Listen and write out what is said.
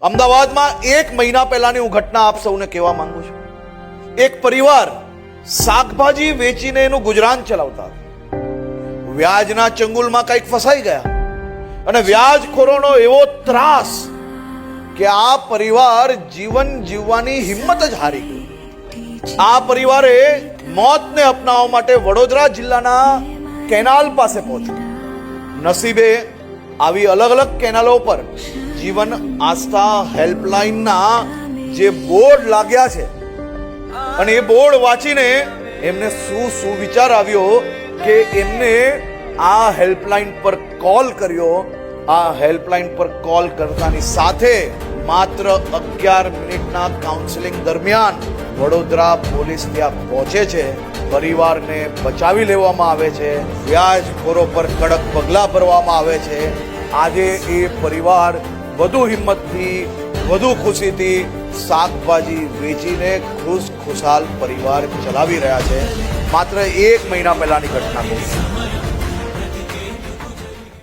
અમદાવાદમાં 1 મહિના પહેલાની હું ઘટના આપ સૌને કહેવા માંગુ છું. એક પરિવાર શાકભાજી વેચીને એનું ગુજરાન ચલાવતા હતા. વ્યાજના ચંગુલમાં કંઈક ફસાઈ ગયા અને વ્યાજખોરોનો એવો ત્રાસ કે આ પરિવાર જીવન જીવવાની હિંમત જ હારી ગઈ. આ પરિવારે મોતને અપનાવવા માટે વડોદરા જિલ્લાના કેનાલ પાસે પહોંચ્યું. નસીબે આવી અલગ અલગ કેનાલો પર જીવન આસ્થા હેલ્પલાઇનના જે બોર્ડ લાગ્યા છે અને એ બોર્ડ વાંચીને એમને શું વિચાર આવ્યો કે એમને આ હેલ્પલાઇન પર કોલ કર્યો. આ હેલ્પલાઇન પર કોલ કરતાની સાથે માત્ર 11 મિનિટના કાઉન્સેલિંગ દરમિયાન વડોદરા પોલીસ ત્યાં પહોંચે છે. પરિવારને બચાવી લેવામાં આવે છે. વ્યાજખોરો પર કડક પગલાં ભરવામાં આવે છે. આજે એ પરિવાર વધુ હિંમતથી વધુ ખુશીથી શાકભાજી વેચીને ખુશાલ પરિવાર ચલાવી રહ્યા છે. માત્ર 1 મહિના પહેલાની ઘટના છે.